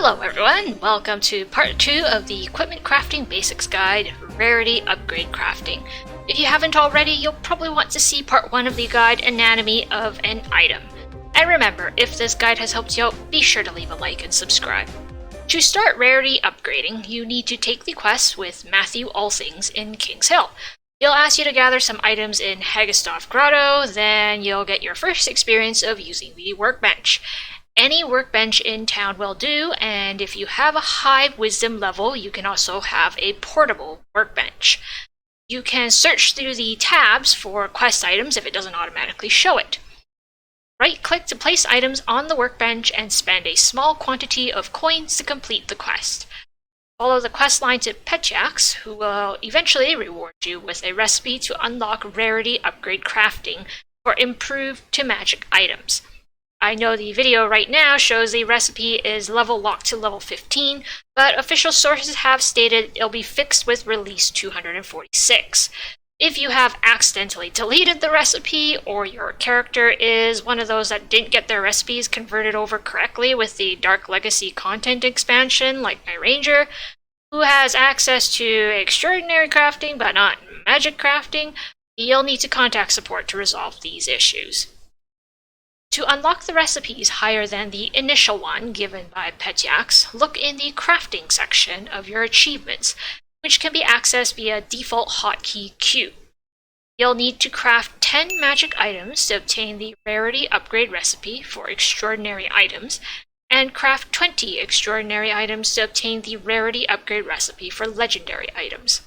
Hello everyone, welcome to part 2 of the Equipment Crafting Basics Guide, Rarity Upgrade Crafting. If you haven't already, you'll probably want to see part 1 of the guide, Anatomy of an Item. And remember, if this guide has helped you out, be sure to leave a like and subscribe. To start rarity upgrading, you need to take the quest with Matthew Allthings in King's Hill. He'll ask you to gather some items in Hagestov Grotto, then you'll get your first experience of using the workbench. Any workbench in town will do, and if you have a high wisdom level, you can also have a portable workbench. You can search through the tabs for quest items if it doesn't automatically show it. Right-click to place items on the workbench and spend a small quantity of coins to complete the quest. Follow the quest line to Petyax, who will eventually reward you with a recipe to unlock Rarity Upgrade Crafting for improved to magic items. I know the video right now shows the recipe is level locked to level 15, but official sources have stated it'll be fixed with release 246. If you have accidentally deleted the recipe, or your character is one of those that didn't get their recipes converted over correctly with the Dark Legacy content expansion, like my ranger, who has access to extraordinary crafting but not magic crafting, you'll need to contact support to resolve these issues. To unlock the recipes higher than the initial one given by Petyax, look in the crafting section of your achievements, which can be accessed via default hotkey Q. You'll need to craft 10 magic items to obtain the Rarity Upgrade recipe for extraordinary items, and craft 20 extraordinary items to obtain the Rarity Upgrade recipe for legendary items.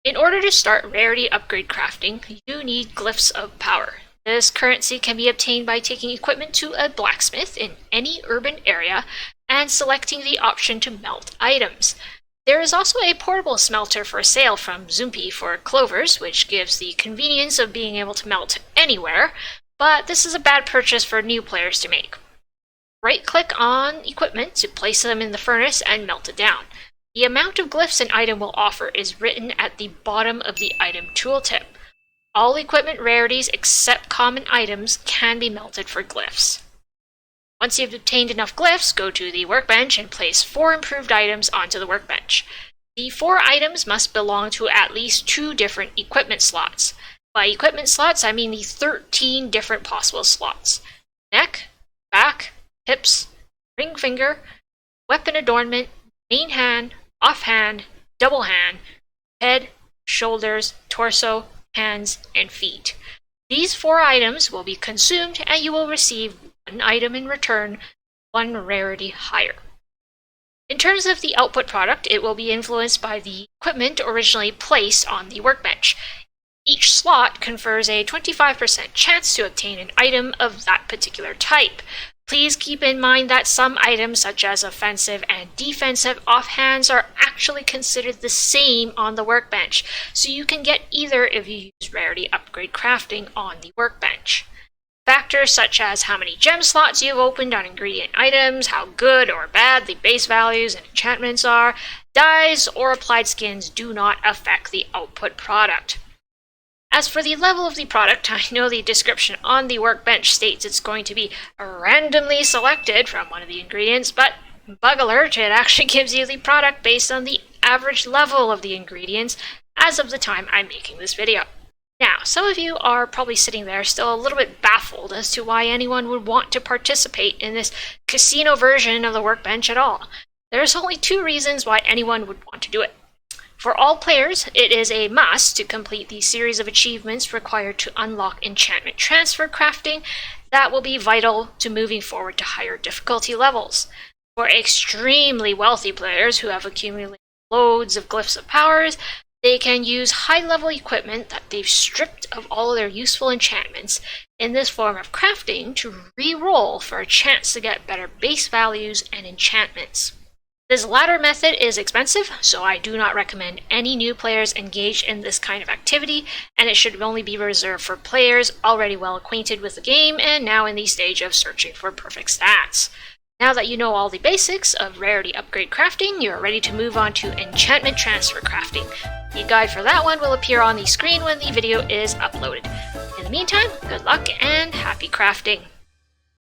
In order to start Rarity Upgrade crafting, you need Glyphs of Power. This currency can be obtained by taking equipment to a blacksmith in any urban area and selecting the option to melt items. There is also a portable smelter for sale from Zumpi for clovers, which gives the convenience of being able to melt anywhere, but this is a bad purchase for new players to make. Right-click on equipment to place them in the furnace and melt it down. The amount of glyphs an item will offer is written at the bottom of the item tooltip. All equipment rarities except common items can be melted for glyphs. Once you've obtained enough glyphs, go to the workbench and place 4 improved items onto the workbench. The 4 items must belong to at least 2 different equipment slots. By equipment slots, I mean the 13 different possible slots. Neck, back, hips, ring finger, weapon adornment, main hand, offhand, double hand, head, shoulders, torso, hands, and feet. These 4 items will be consumed and you will receive 1 item in return, 1 rarity higher. In terms of the output product, it will be influenced by the equipment originally placed on the workbench. Each slot confers a 25% chance to obtain an item of that particular type. Please keep in mind that some items, such as offensive and defensive offhands, are actually considered the same on the workbench, so you can get either if you use Rarity Upgrade Crafting on the workbench. Factors such as how many gem slots you've opened on ingredient items, how good or bad the base values and enchantments are, dyes, or applied skins do not affect the output product. As for the level of the product, I know the description on the workbench states it's going to be randomly selected from one of the ingredients, but bug alert, it actually gives you the product based on the average level of the ingredients as of the time I'm making this video. Now, some of you are probably sitting there still a little bit baffled as to why anyone would want to participate in this casino version of the workbench at all. There's only 2 reasons why anyone would want to do it. For all players, it is a must to complete the series of achievements required to unlock enchantment transfer crafting that will be vital to moving forward to higher difficulty levels. For extremely wealthy players who have accumulated loads of Glyphs of Powers, they can use high-level equipment that they've stripped of all their useful enchantments in this form of crafting to re-roll for a chance to get better base values and enchantments. This latter method is expensive, so I do not recommend any new players engage in this kind of activity, and it should only be reserved for players already well acquainted with the game and now in the stage of searching for perfect stats. Now that you know all the basics of Rarity Upgrade crafting, you are ready to move on to enchantment transfer crafting. The guide for that one will appear on the screen when the video is uploaded. In the meantime, good luck and happy crafting!